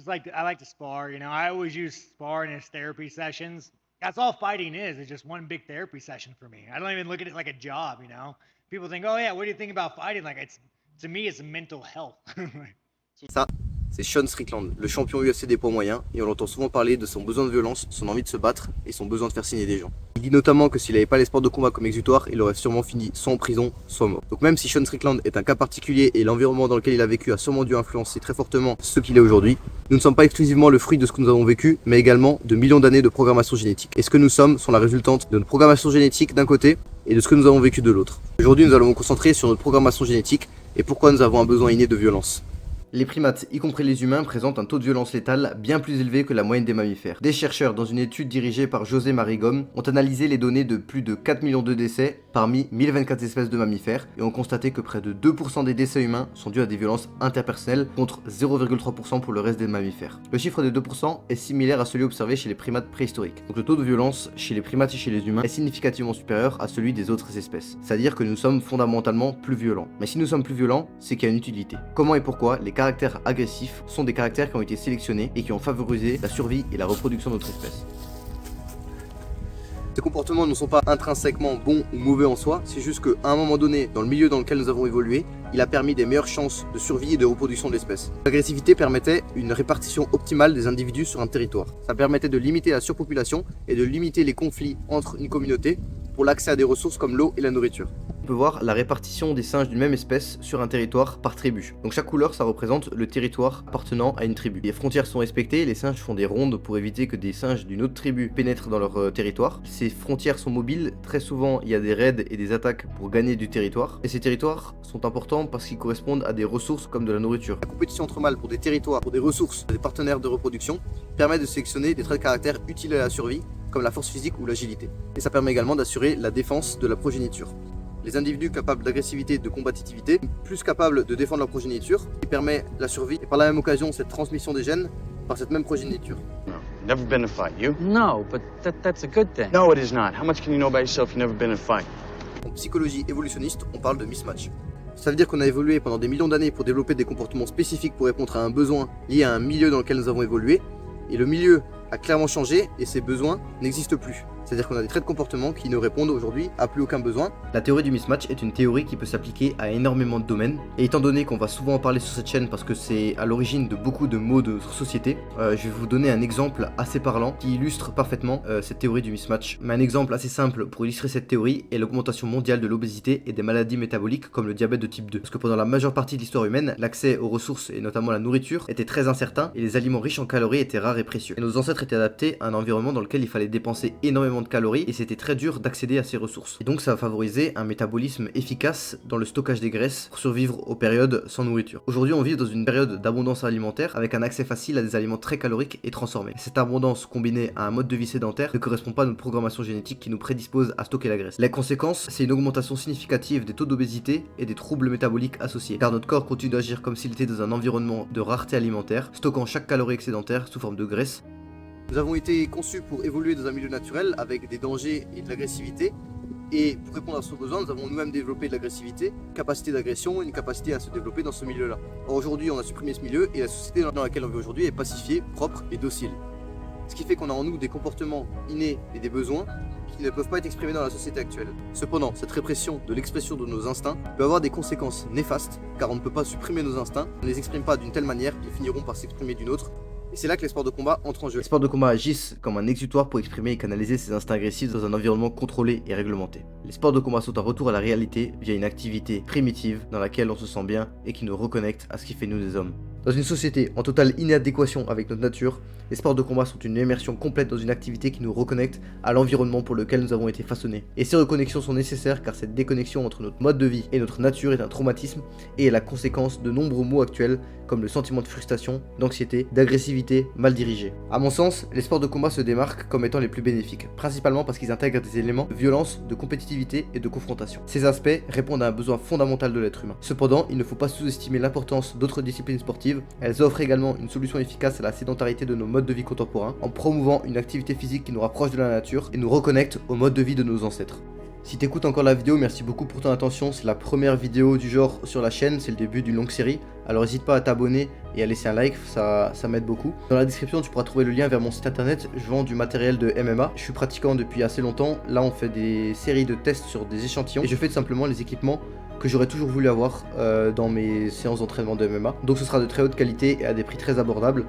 I like to spar. You know, I always use sparring as therapy sessions. That's all fighting is. It's just one big therapy session for me. I don't even look at it like a job. You know, people think, oh yeah, what do you think about fighting? Like it's to me, it's mental health. Ça, c'est Sean Strickland, le champion UFC des poids moyens, et on l'entend souvent parler de son besoin de violence, son envie de se battre et son besoin de faire signer des gens. Il dit notamment que s'il n'avait pas les sports de combat comme exutoire, il aurait sûrement fini soit en prison, soit mort. Donc même si Sean Strickland est un cas particulier et l'environnement dans lequel il a vécu a sûrement dû influencer très fortement ce qu'il est aujourd'hui, nous ne sommes pas exclusivement le fruit de ce que nous avons vécu, mais également de millions d'années de programmation génétique. Et ce que nous sommes sont la résultante de notre programmation génétique d'un côté et de ce que nous avons vécu de l'autre. Aujourd'hui, nous allons nous concentrer sur notre programmation génétique et pourquoi nous avons un besoin inné de violence. Les primates, y compris les humains, présentent un taux de violence létale bien plus élevé que la moyenne des mammifères. Des chercheurs, dans une étude dirigée par José Marigom, ont analysé les données de plus de 4 millions de décès parmi 1024 espèces de mammifères et ont constaté que près de 2% des décès humains sont dus à des violences interpersonnelles contre 0,3% pour le reste des mammifères. Le chiffre de 2% est similaire à celui observé chez les primates préhistoriques. Donc le taux de violence chez les primates et chez les humains est significativement supérieur à celui des autres espèces. C'est-à-dire que nous sommes fondamentalement plus violents. Mais si nous sommes plus violents, c'est qu'il y a une utilité. Comment et pourquoi les caractères agressifs sont des caractères qui ont été sélectionnés et qui ont favorisé la survie et la reproduction de notre espèce. Ces comportements ne sont pas intrinsèquement bons ou mauvais en soi, c'est juste qu'à un moment donné, dans le milieu dans lequel nous avons évolué, il a permis des meilleures chances de survie et de reproduction de l'espèce. L'agressivité permettait une répartition optimale des individus sur un territoire. Ça permettait de limiter la surpopulation et de limiter les conflits entre une communauté pour l'accès à des ressources comme l'eau et la nourriture. On peut voir la répartition des singes d'une même espèce sur un territoire par tribu. Donc chaque couleur, ça représente le territoire appartenant à une tribu. Les frontières sont respectées, les singes font des rondes pour éviter que des singes d'une autre tribu pénètrent dans leur territoire. Ces frontières sont mobiles, très souvent il y a des raids et des attaques pour gagner du territoire. Et ces territoires sont importants parce qu'ils correspondent à des ressources comme de la nourriture. La compétition entre mâles pour des territoires, pour des ressources, des partenaires de reproduction, permet de sélectionner des traits de caractère utiles à la survie, comme la force physique ou l'agilité. Et ça permet également d'assurer la défense de la progéniture. Les individus capables d'agressivité et de combativité, plus capables de défendre leur progéniture, qui permet la survie et par la même occasion cette transmission des gènes par cette même progéniture. No, never been in a fight. You? No, but that's a good thing. No, it is not. How much can you know about yourself? You've never been in a fight. En psychologie évolutionniste, on parle de mismatch. Ça veut dire qu'on a évolué pendant des millions d'années pour développer des comportements spécifiques pour répondre à un besoin lié à un milieu dans lequel nous avons évolué, et le milieu a clairement changé et ces besoins n'existent plus. C'est-à-dire qu'on a des traits de comportement qui ne répondent aujourd'hui à plus aucun besoin. La théorie du mismatch est une théorie qui peut s'appliquer à énormément de domaines. Et étant donné qu'on va souvent en parler sur cette chaîne parce que c'est à l'origine de beaucoup de maux de notre société, je vais vous donner un exemple assez parlant qui illustre parfaitement cette théorie du mismatch. Mais un exemple assez simple pour illustrer cette théorie est l'augmentation mondiale de l'obésité et des maladies métaboliques comme le diabète de type 2. Parce que pendant la majeure partie de l'histoire humaine, l'accès aux ressources et notamment la nourriture était très incertain et les aliments riches en calories étaient rares et précieux. Et nos ancêtres étaient adaptés à un environnement dans lequel il fallait dépenser énormément de calories et c'était très dur d'accéder à ces ressources. Et donc ça va favoriser un métabolisme efficace dans le stockage des graisses pour survivre aux périodes sans nourriture. Aujourd'hui on vit dans une période d'abondance alimentaire avec un accès facile à des aliments très caloriques et transformés. Et cette abondance combinée à un mode de vie sédentaire ne correspond pas à notre programmation génétique qui nous prédispose à stocker la graisse. La conséquence, c'est une augmentation significative des taux d'obésité et des troubles métaboliques associés, car notre corps continue d'agir comme s'il était dans un environnement de rareté alimentaire, stockant chaque calorie excédentaire sous forme de graisse. Nous avons été conçus pour évoluer dans un milieu naturel avec des dangers et de l'agressivité. Et pour répondre à ce besoin, nous avons nous-mêmes développé de l'agressivité, capacité d'agression et une capacité à se développer dans ce milieu-là. Or aujourd'hui, on a supprimé ce milieu et la société dans laquelle on vit aujourd'hui est pacifiée, propre et docile. Ce qui fait qu'on a en nous des comportements innés et des besoins qui ne peuvent pas être exprimés dans la société actuelle. Cependant, cette répression de l'expression de nos instincts peut avoir des conséquences néfastes, car on ne peut pas supprimer nos instincts, on ne les exprime pas d'une telle manière qu'ils finiront par s'exprimer d'une autre. Et c'est là que les sports de combat entrent en jeu. Les sports de combat agissent comme un exutoire pour exprimer et canaliser ses instincts agressifs dans un environnement contrôlé et réglementé. Les sports de combat sont un retour à la réalité via une activité primitive dans laquelle on se sent bien et qui nous reconnecte à ce qui fait nous des hommes. Dans une société en totale inadéquation avec notre nature, les sports de combat sont une immersion complète dans une activité qui nous reconnecte à l'environnement pour lequel nous avons été façonnés. Et ces reconnexions sont nécessaires car cette déconnexion entre notre mode de vie et notre nature est un traumatisme et est la conséquence de nombreux maux actuels comme le sentiment de frustration, d'anxiété, d'agressivité mal dirigée. À mon sens, les sports de combat se démarquent comme étant les plus bénéfiques, principalement parce qu'ils intègrent des éléments de violence, de compétitivité et de confrontation. Ces aspects répondent à un besoin fondamental de l'être humain. Cependant, il ne faut pas sous-estimer l'importance d'autres disciplines sportives. Elles offrent également une solution efficace à la sédentarité de nos modes de vie contemporains en promouvant une activité physique qui nous rapproche de la nature et nous reconnecte au mode de vie de nos ancêtres. Si t'écoutes encore la vidéo, merci beaucoup pour ton attention. C'est la première vidéo du genre sur la chaîne, c'est le début d'une longue série. Alors n'hésite pas à t'abonner et à laisser un like, ça m'aide beaucoup. Dans la description, tu pourras trouver le lien vers mon site internet. Je vends du matériel de MMA. Je suis pratiquant depuis assez longtemps. Là, on fait des séries de tests sur des échantillons. Et je fais tout simplement les équipements que j'aurais toujours voulu avoir dans mes séances d'entraînement de MMA. Donc ce sera de très haute qualité et à des prix très abordables.